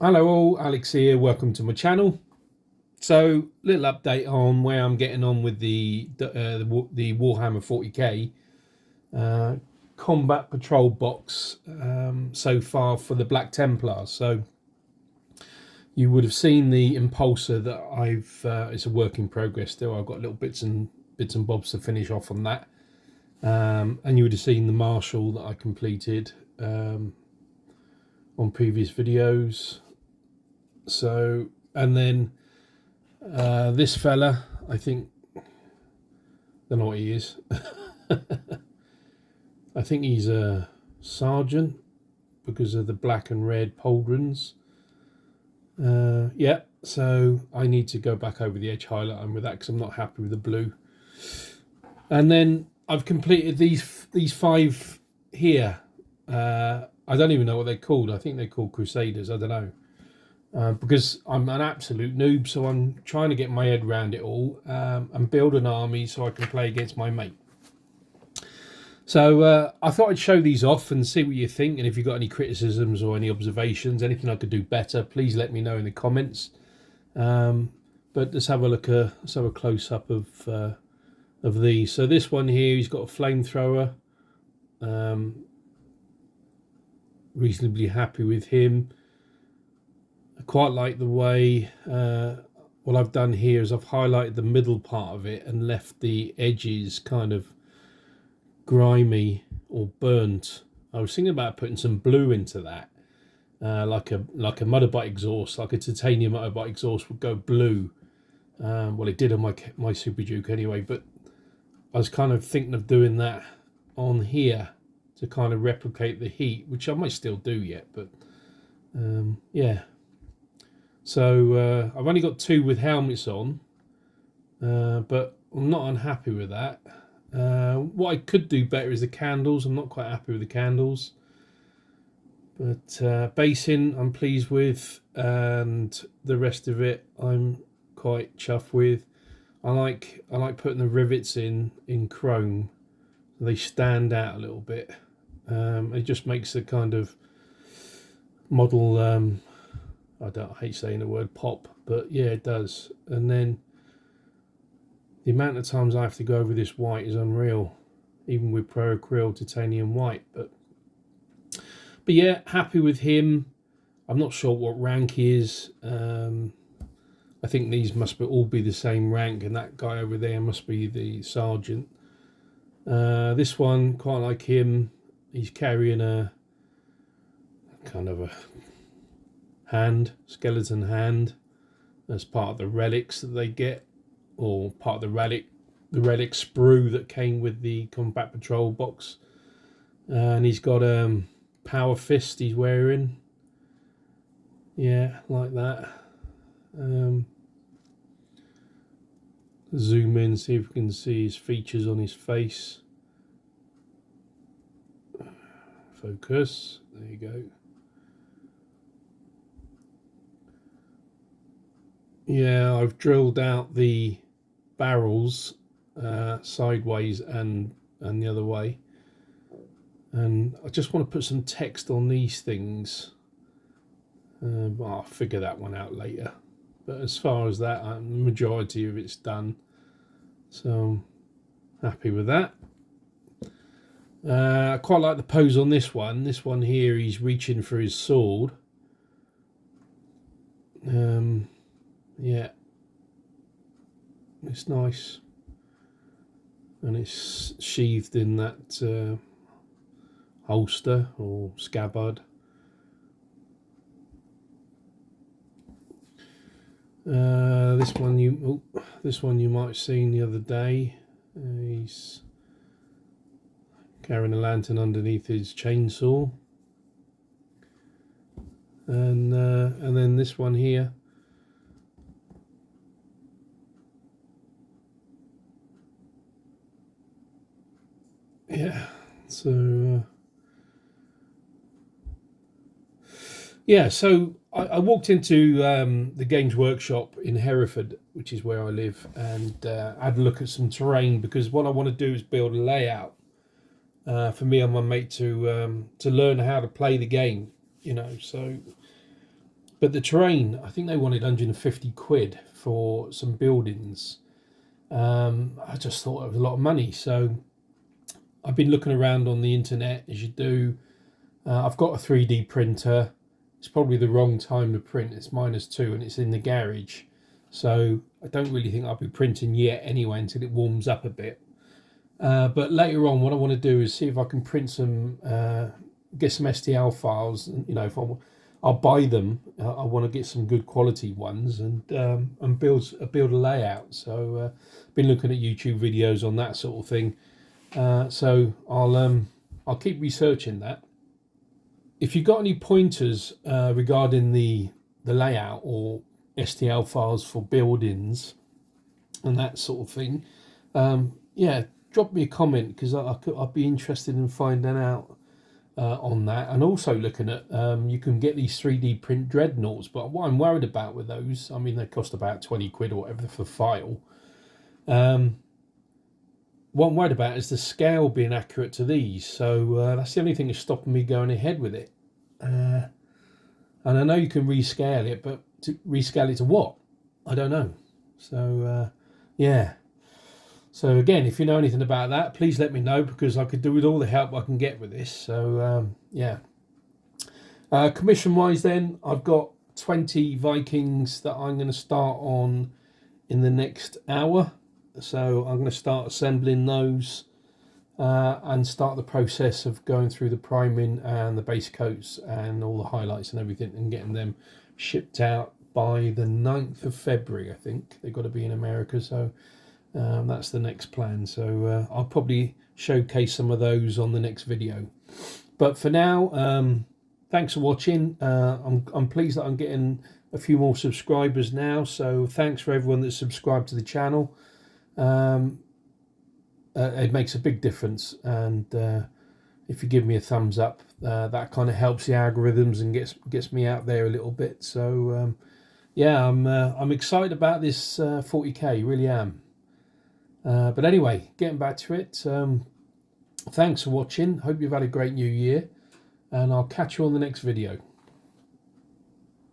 Hello all, Alex here, welcome to my channel. So, little update on where I'm getting on with the Warhammer 40k combat patrol box so far for the Black Templars. So, you would have seen the impulsor that it's a work in progress still. I've got little bits and bobs to finish off on that. And you would have seen the Marshal that I completed on previous videos. So, and then this fella, I don't know what he is. I think he's a sergeant because of the black and red pauldrons. Yeah, so I need to go back over the edge highlighting with that because I'm not happy with the blue. And then I've completed these 5 here. I don't even know what they're called. I think they're called Crusaders. I don't know. Because I'm an absolute noob, so I'm trying to get my head around it all and build an army so I can play against my mate. So I thought I'd show these off and see what you think, and if you've got any criticisms or any observations, anything I could do better, please let me know in the comments. But let's have a look. Let's have a close up of these. So this one here, he's got a flamethrower. Reasonably happy with him. I quite like the way what I've done here is I've highlighted the middle part of it and left the edges kind of grimy or burnt. I was thinking about putting some blue into that, like a motorbike exhaust, like a titanium motorbike exhaust would go blue. Well, it did on my Super Duke anyway, but I was kind of thinking of doing that on here to kind of replicate the heat, which I might still do yet, but yeah. So I've only got 2 with helmets on, but I'm not unhappy with that. What I could do better is the candles. I'm not quite happy with the candles, but basing I'm pleased with, and the rest of it I'm quite chuffed with. I like putting the rivets in chrome, so they stand out a little bit. It just makes the kind of model. I hate saying the word pop, but yeah, it does. And then the amount of times I have to go over this white is unreal, even with Pro Acryl titanium white. But yeah, happy with him. I'm not sure what rank he is. I think these must all be the same rank, and that guy over there must be the sergeant. This one, quite like him. He's carrying a kind of a skeleton hand as part of the relics that they get, or part of the relic sprue that came with the combat patrol box. And he's got power fist he's wearing, yeah, like that. Zoom in, see if we can see his features on his face. Focus, there you go. Yeah, I've drilled out the barrels sideways and the other way, and I just want to put some text on these things. But I'll figure that one out later. But as far as that, the majority of it's done, so I'm happy with that. I quite like the pose on this one. This one here, he's reaching for his sword. Yeah, it's nice, and it's sheathed in that holster or scabbard. This one you might have seen the other day. He's carrying a lantern underneath his chainsaw, and then this one here. Yeah, so yeah, so I walked into the Games Workshop in Hereford, which is where I live, and had a look at some terrain, because what I want to do is build a layout for me and my mate to learn how to play the game, you know. So But the terrain, I think they wanted 150 quid for some buildings. I just thought it was a lot of money. So I've been looking around on the internet, as you do. I've got a 3D printer. It's probably the wrong time to print. It's -2 and it's in the garage. So I don't really think I'll be printing yet anyway until it warms up a bit. But later on, what I want to do is see if I can print some, get some STL files. And, you know, if I'll buy them. I want to get some good quality ones and build a layout. So been looking at YouTube videos on that sort of thing. So I'll keep researching that. If you've got any pointers regarding the layout or STL files for buildings and that sort of thing, yeah, drop me a comment, because I'd be interested in finding out on that. And also looking at, you can get these 3D print dreadnoughts, but what I'm worried about with those, I mean, they cost about 20 quid or whatever for the file. What I'm worried about is the scale being accurate to these. So that's the only thing that's stopping me going ahead with it. And I know you can rescale it, but to rescale it to what? I don't know. So yeah. So again, if you know anything about that, please let me know, because I could do with all the help I can get with this. So yeah. Commission wise then, I've got 20 Vikings that I'm going to start on in the next hour. So I'm going to start assembling those and start the process of going through the priming and the base coats and all the highlights and everything, and getting them shipped out by the 9th of February, I think. They've got to be in America, so that's the next plan. So I'll probably showcase some of those on the next video. But for now, thanks for watching. I'm pleased that I'm getting a few more subscribers now, so thanks for everyone that's subscribed to the channel. It makes a big difference, and if you give me a thumbs up, that kind of helps the algorithms and gets me out there a little bit. So yeah, I'm excited about this 40k, really am. But anyway, getting back to it, thanks for watching. Hope you've had a great new year, and I'll catch you on the next video.